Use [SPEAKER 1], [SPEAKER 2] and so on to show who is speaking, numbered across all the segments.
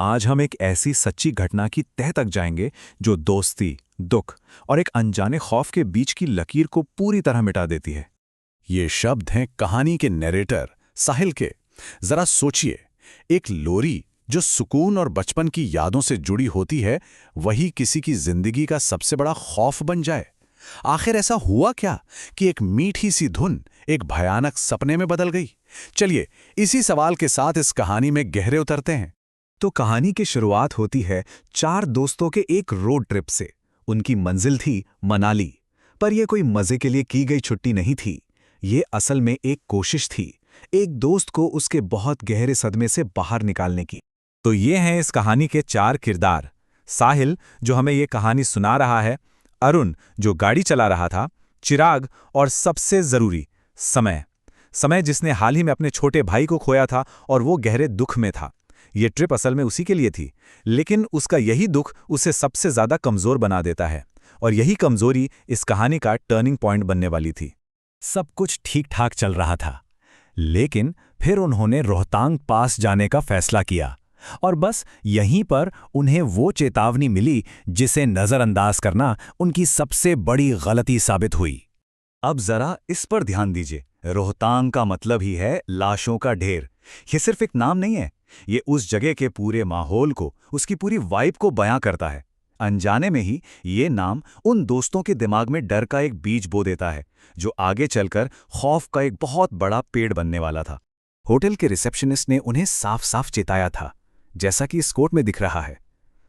[SPEAKER 1] आज हम एक ऐसी सच्ची घटना की तह तक जाएंगे जो दोस्ती, दुख और एक अनजाने खौफ के बीच की लकीर को पूरी तरह मिटा देती है।
[SPEAKER 2] ये शब्द हैं कहानी के नरेटर साहिल के। जरा सोचिए, एक लोरी जो सुकून और बचपन की यादों से जुड़ी होती है, वही किसी की जिंदगी का सबसे बड़ा खौफ बन जाए। आखिर ऐसा हुआ क्या कि एक मीठी सी धुन एक भयानक सपने में बदल गई? चलिए इसी सवाल के साथ इस कहानी में गहरे उतरते हैं।
[SPEAKER 1] तो कहानी की शुरुआत होती है चार दोस्तों के एक रोड ट्रिप से। उनकी मंजिल थी मनाली, पर यह कोई मजे के लिए की गई छुट्टी नहीं थी। ये असल में एक कोशिश थी, एक दोस्त को उसके बहुत गहरे सदमे से बाहर निकालने की। तो ये हैं इस कहानी के चार किरदार। साहिल, जो हमें ये कहानी सुना रहा है, अरुण, जो गाड़ी चला रहा था, चिराग और सबसे जरूरी समय। समय जिसने हाल ही में अपने छोटे भाई को खोया था और वो गहरे दुख में था। ये ट्रिप असल में उसी के लिए थी, लेकिन उसका यही दुख उसे सबसे ज्यादा कमजोर बना देता है, और यही कमजोरी इस कहानी का टर्निंग पॉइंट बनने वाली थी। सब कुछ ठीक ठाक चल रहा था, लेकिन फिर उन्होंने रोहतांग पास जाने का फैसला किया, और बस यहीं पर उन्हें वो चेतावनी मिली जिसे नजरअंदाज करना उनकी सबसे बड़ी गलती साबित हुई। अब जरा इस पर ध्यान दीजिए। रोहतांग का मतलब ही है लाशों का ढेर। ये सिर्फ एक नाम नहीं है, ये उस जगह के पूरे माहौल को, उसकी पूरी वाइब को बयां करता है। अनजाने में ही ये नाम उन दोस्तों के दिमाग में डर का एक बीज बो देता है, जो आगे चलकर खौफ का एक बहुत बड़ा पेड़ बनने वाला था। होटल के रिसेप्शनिस्ट ने उन्हें साफ साफ चेताया था, जैसा कि इस कोट में दिख रहा है,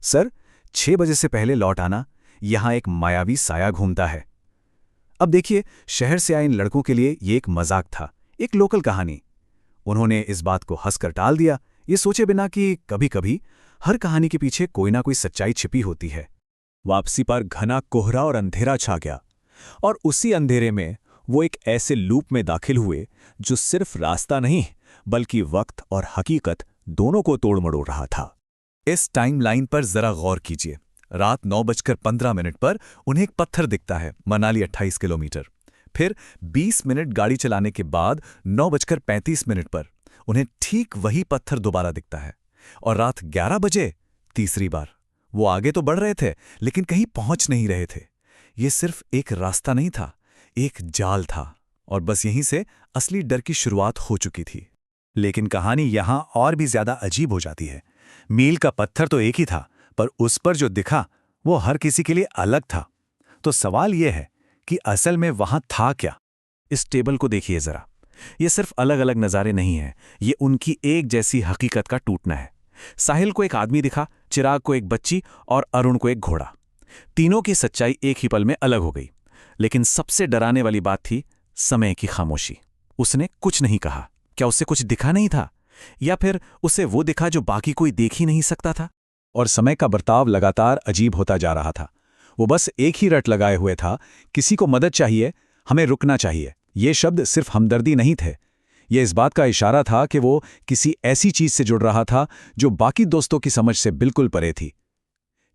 [SPEAKER 1] सर 6 बजे से पहले लौट आना, यहां एक मायावी साया घूमता है। अब देखिए, शहर से आए इन लड़कों के लिए ये एक मजाक था, एक लोकल कहानी। उन्होंने इस बात को हंसकर टाल दिया, ये सोचे बिना कि कभी कभी हर कहानी के पीछे कोई ना कोई सच्चाई छिपी होती है। वापसी पर घना कोहरा और अंधेरा छा गया, और उसी अंधेरे में वो एक ऐसे लूप में दाखिल हुए जो सिर्फ रास्ता नहीं, बल्कि वक्त और हकीकत दोनों को तोड़ मरोड़ रहा था। इस टाइमलाइन पर जरा गौर कीजिए। रात 9:15 पर उन्हें एक पत्थर दिखता है, मनाली 28 किलोमीटर। फिर 20 मिनट गाड़ी चलाने के बाद 9:35 पर उन्हें ठीक वही पत्थर दोबारा दिखता है, और रात 11 बजे तीसरी बार। वो आगे तो बढ़ रहे थे, लेकिन कहीं पहुंच नहीं रहे थे। ये सिर्फ एक रास्ता नहीं था, एक जाल था, और बस यहीं से असली डर की शुरुआत हो चुकी थी। लेकिन कहानी यहां और भी ज्यादा अजीब हो जाती है। मील का पत्थर तो एक ही था, पर उस पर जो दिखा वो हर किसी के लिए अलग था। तो सवाल यह है कि असल में वहां था क्या? इस टेबल को देखिए जरा। ये सिर्फ अलग अलग नज़ारे नहीं हैं, ये उनकी एक जैसी हकीकत का टूटना है। साहिल को एक आदमी दिखा, चिराग को एक बच्ची और अरुण को एक घोड़ा। तीनों की सच्चाई एक ही पल में अलग हो गई। लेकिन सबसे डराने वाली बात थी समय की खामोशी। उसने कुछ नहीं कहा। क्या उससे कुछ दिखा नहीं था, या फिर उसे वो दिखा जो बाकी कोई देख ही नहीं सकता था? और समय का बर्ताव लगातार अजीब होता जा रहा था। वो बस एक ही रट लगाए हुए था, किसी को मदद चाहिए, हमें रुकना चाहिए। ये शब्द सिर्फ हमदर्दी नहीं थे, ये इस बात का इशारा था कि वो किसी ऐसी चीज से जुड़ रहा था जो बाकी दोस्तों की समझ से बिल्कुल परे थी,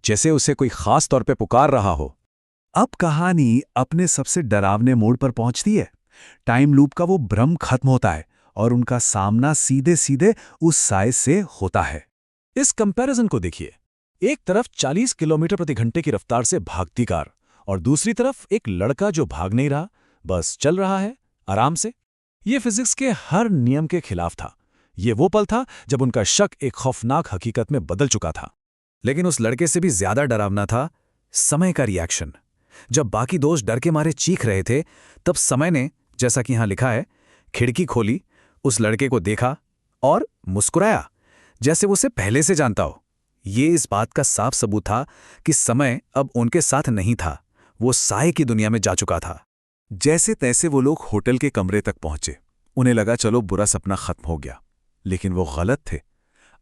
[SPEAKER 1] जैसे उसे कोई खास तौर पे पुकार रहा हो। अब कहानी अपने सबसे डरावने मोड़ पर पहुंचती है। टाइम लूप का वो भ्रम खत्म होता है, और उनका सामना सीधे सीधे उस साए से होता है। इस कंपैरिजन को देखिए। एक तरफ 40 किलोमीटर प्रति घंटे की रफ्तार से भागती कार, और दूसरी तरफ एक लड़का जो भाग नहीं रहा, बस चल रहा है आराम से। ये फिजिक्स के हर नियम के खिलाफ था। ये वो पल था जब उनका शक एक खौफनाक हकीकत में बदल चुका था। लेकिन उस लड़के से भी ज्यादा डरावना था समय का रिएक्शन। जब बाकी दोस्त डर के मारे चीख रहे थे, तब समय ने, जैसा कि यहां लिखा है, खिड़की खोली, उस लड़के को देखा और मुस्कुराया, जैसे वो उसे पहले से जानता हो। ये इस बात का साफ सबूत था कि समय अब उनके साथ नहीं था, वो साए की दुनिया में जा चुका था। जैसे तैसे वो लोग होटल के कमरे तक पहुंचे। उन्हें लगा चलो बुरा सपना खत्म हो गया, लेकिन वो गलत थे।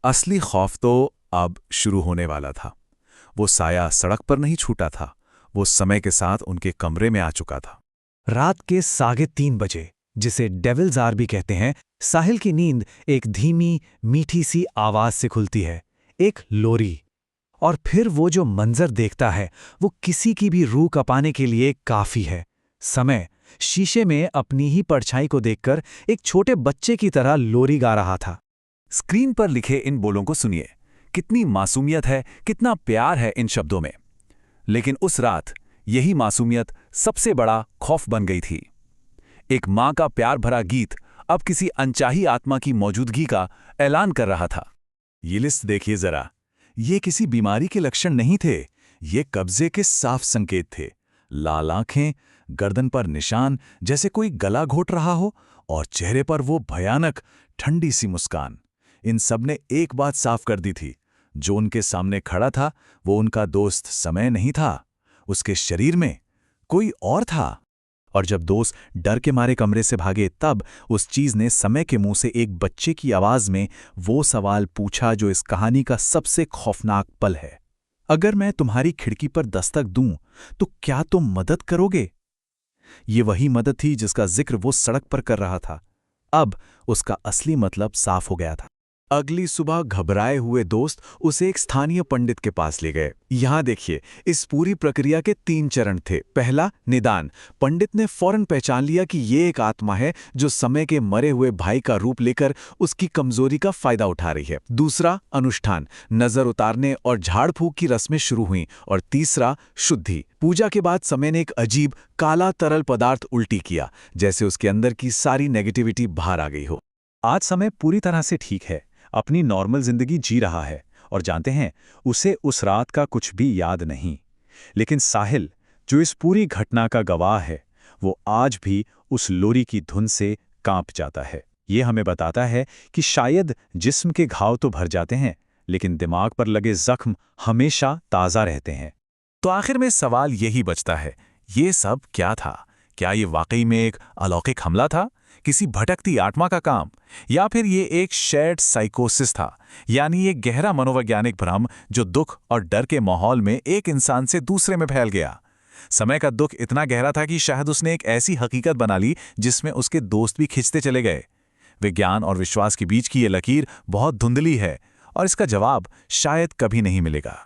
[SPEAKER 1] असली खौफ तो अब शुरू होने वाला था। वो साया सड़क पर नहीं छूटा था, वो समय के साथ उनके कमरे में आ चुका था। रात के 3:30 बजे, जिसे डेविल्स आवर भी कहते हैं, साहिल की नींद एक धीमी मीठी सी आवाज से खुलती है, एक लोरी। और फिर वो जो मंजर देखता है, वो किसी की भी रूह कपाने के लिए काफी है। समय शीशे में अपनी ही परछाई को देखकर एक छोटे बच्चे की तरह लोरी गा रहा था। स्क्रीन पर लिखे इन बोलों को सुनिए, कितनी मासूमियत है, कितना प्यार है इन शब्दों में। लेकिन उस रात यही मासूमियत सबसे बड़ा खौफ बन गई थी। एक मां का प्यार भरा गीत अब किसी अनचाही आत्मा की मौजूदगी का ऐलान कर रहा था।
[SPEAKER 2] ये लिस्ट देखिए जरा, ये किसी बीमारी के लक्षण नहीं थे, ये कब्जे के साफ संकेत थे। लाल आंखें, गर्दन पर निशान जैसे कोई गला घोट रहा हो, और चेहरे पर वो भयानक ठंडी सी मुस्कान। इन सब ने एक बात साफ कर दी थी, जो उनके सामने खड़ा था वो उनका दोस्त समय नहीं था, उसके शरीर में कोई और था। और जब दोस्त डर के मारे कमरे से भागे, तब उस चीज ने समय के मुंह से एक बच्चे की आवाज में वो सवाल पूछा जो इस कहानी का सबसे खौफनाक पल है। अगर मैं तुम्हारी खिड़की पर दस्तक दूं तो क्या तुम मदद करोगे? ये वही मदद थी जिसका जिक्र वो सड़क पर कर रहा था। अब उसका असली मतलब साफ हो गया था। अगली सुबह घबराए हुए दोस्त उसे एक स्थानीय पंडित के पास ले गए। यहाँ देखिए, इस पूरी प्रक्रिया के 3 चरण थे। पहला, निदान। पंडित ने फौरन पहचान लिया कि ये एक आत्मा है जो समय के मरे हुए भाई का रूप लेकर उसकी कमजोरी का फायदा उठा रही है। दूसरा, अनुष्ठान। नजर उतारने और झाड़ फूक की रस्में शुरू हुईं। और तीसरा, शुद्धि। पूजा के बाद समय ने एक अजीब काला तरल पदार्थ उल्टी किया, जैसे उसके अंदर की सारी नेगेटिविटी बाहर आ गई हो।
[SPEAKER 1] आज समय पूरी तरह से ठीक है, अपनी नॉर्मल जिंदगी जी रहा है, और जानते हैं, उसे उस रात का कुछ भी याद नहीं। लेकिन साहिल, जो इस पूरी घटना का गवाह है, वो आज भी उस लोरी की धुन से कांप जाता है। ये हमें बताता है कि शायद जिस्म के घाव तो भर जाते हैं, लेकिन दिमाग पर लगे जख्म हमेशा ताज़ा रहते हैं।
[SPEAKER 2] तो आखिर में सवाल यही बचता है, ये सब क्या था? क्या ये वाकई में एक अलौकिक हमला था, किसी भटकती आत्मा का काम, या फिर ये एक शेयर्ड साइकोसिस था, यानी एक गहरा मनोवैज्ञानिक भ्रम जो दुख और डर के माहौल में एक इंसान से दूसरे में फैल गया? समय का दुख इतना गहरा था कि शायद उसने एक ऐसी हकीकत बना ली जिसमें उसके दोस्त भी खिंचते चले गए। विज्ञान और विश्वास के बीच की ये लकीर बहुत धुंधली है, और इसका जवाब शायद कभी नहीं मिलेगा।